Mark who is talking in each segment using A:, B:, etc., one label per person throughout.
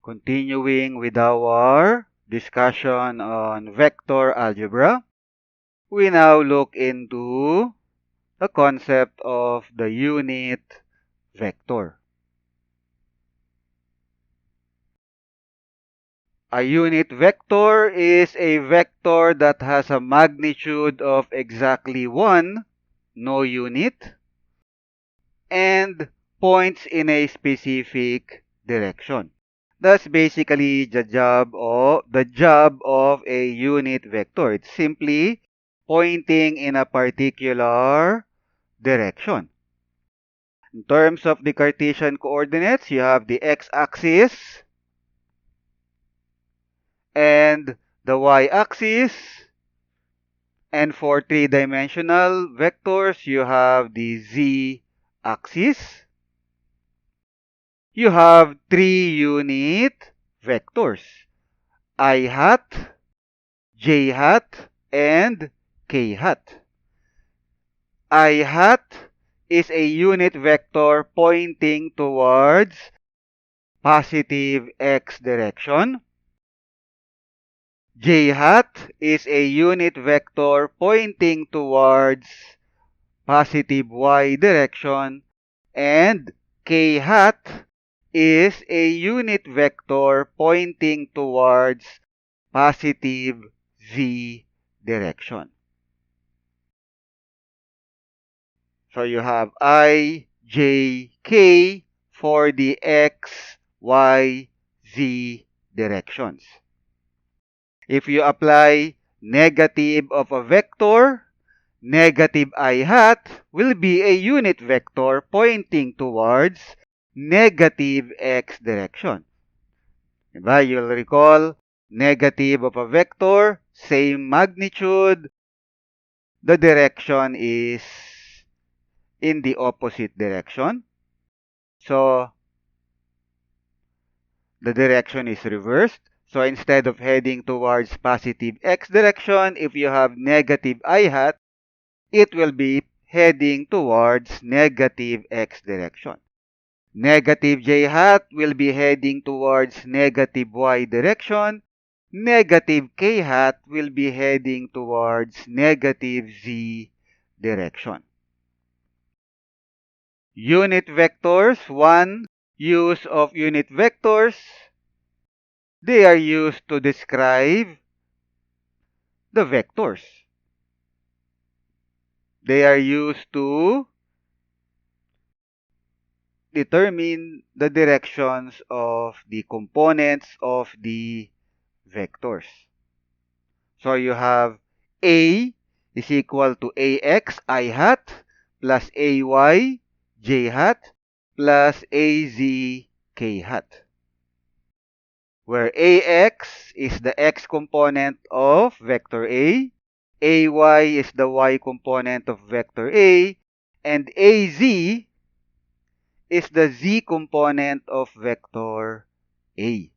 A: Continuing with our discussion on vector algebra, we now look into the concept of the unit vector. A unit vector is a vector that has a magnitude of exactly 1, no unit, and points in a specific direction. That's basically the job of a unit vector. It's simply pointing in a particular direction. In terms of the Cartesian coordinates, you have the x-axis and the y-axis. And for three-dimensional vectors, you have the z-axis. You have three unit vectors: I hat, j hat, and k hat. I hat is a unit vector pointing towards positive x direction. J hat is a unit vector pointing towards positive y direction. And k hat is a unit vector pointing towards positive z direction. So you have I, j, k for the x, y, z directions. If you apply negative of a vector, negative I hat will be a unit vector pointing towards negative x direction. Diba? You'll recall, negative of a vector, same magnitude, the direction is in the opposite direction. So, the direction is reversed. So, instead of heading towards positive x direction, if you have negative I hat, it will be heading towards negative x direction. Negative j hat will be heading towards negative y direction. Negative k hat will be heading towards negative z direction. Unit vectors. One use of unit vectors. They are used to describe the vectors. They are used to determine the directions of the components of the vectors. So you have A is equal to AX I hat plus AY J hat plus AZ K hat, where AX is the X component of vector A, AY is the Y component of vector A, and AZ is the Z component of vector A.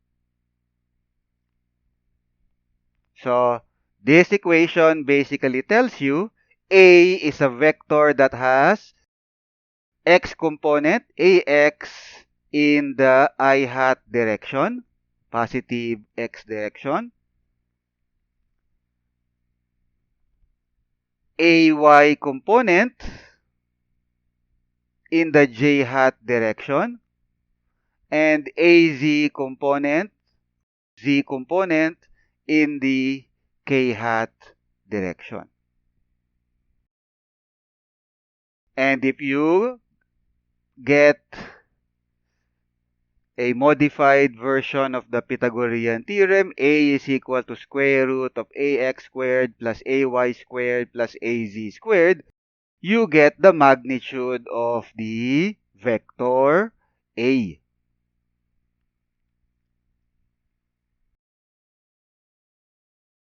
A: So, this equation basically tells you A is a vector that has X component, AX, in the I hat direction, positive X direction. AY component in the J hat direction. And AZ component, Z component, in the K hat direction. And if you get a modified version of the Pythagorean theorem, A is equal to square root of AX squared plus AY squared plus AZ squared, you get the magnitude of the vector A.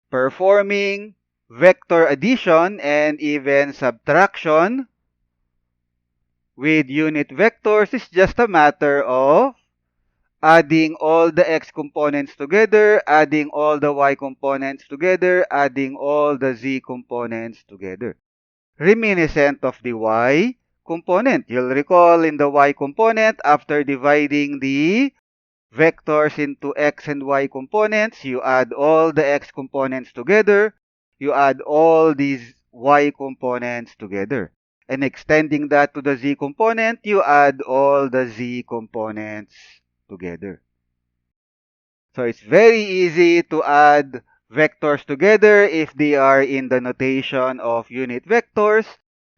A: Performing vector addition and even subtraction with unit vectors is just a matter of adding all the x components together, adding all the y components together, adding all the z components together. Reminiscent of the y component. You'll recall in the y component, after dividing the vectors into x and y components, you add all the x components together, you add all these y components together. And extending that to the z component, you add all the z components together. So it's very easy to add vectors together if they are in the notation of unit vectors.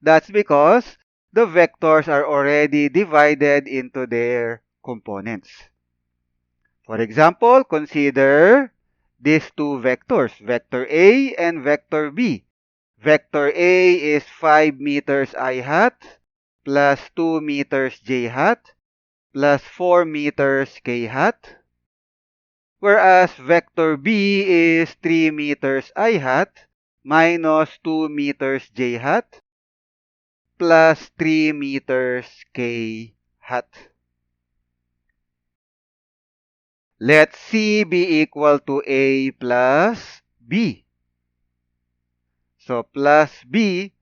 A: That's because the vectors are already divided into their components. For example, consider these two vectors, vector A and vector B. Vector A is 5 meters I hat plus 2 meters j hat plus 4 meters k hat. Whereas vector B is 3 meters I hat minus 2 meters j hat plus 3 meters k hat. Let C be equal to A plus B. So plus B,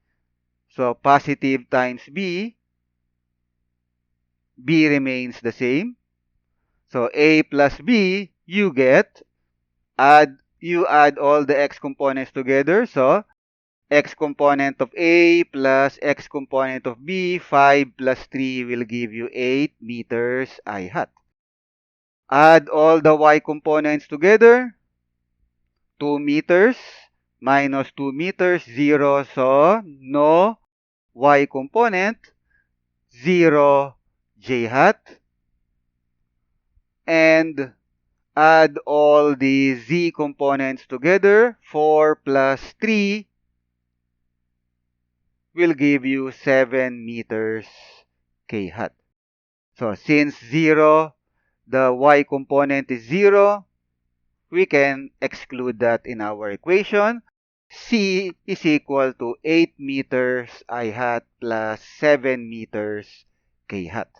A: so positive times B, B remains the same. So A plus B, you add all the x components together. So x component of A plus x component of B, 5 plus 3 will give you 8 meters I hat. Add all the y components together. 2 meters minus 2 meters, 0. So no y component, 0 j hat. And add all the z components together. 4 plus 3 will give you 7 meters k hat. So since 0, the y component is 0, we can exclude that in our equation. C is equal to 8 meters I hat plus 7 meters k hat.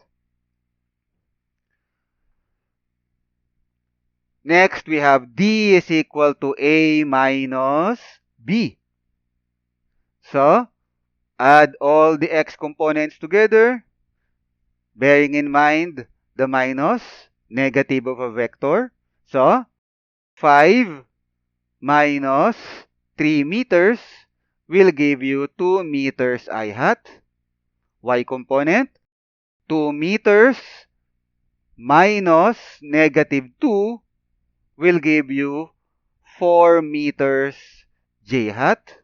A: Next, we have D is equal to A minus B. So, add all the x components together, bearing in mind the minus, negative of a vector. So, 5 minus 3 meters will give you 2 meters I hat. Y component, 2 meters minus negative 2 will give you 4 meters j hat.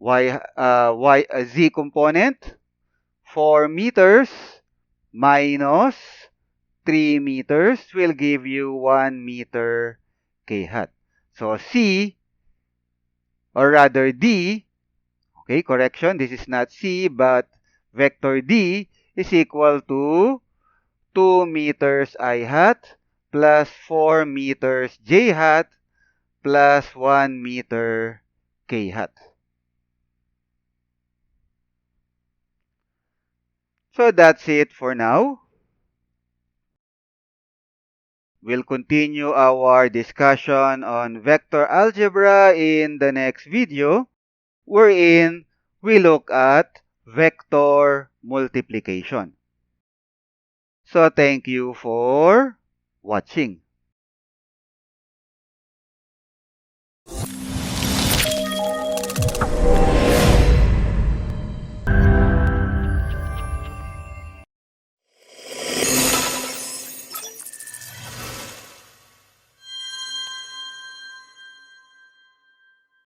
A: Z component, 4 meters minus 3 meters will give you 1 meter k hat. So C, or rather D, okay, correction, this is not C, but vector D is equal to 2 meters I hat plus 4 meters j hat plus 1 meter k hat. So that's it for now. We'll continue our discussion on vector algebra in the next video, wherein we look at vector multiplication. So thank you for watching.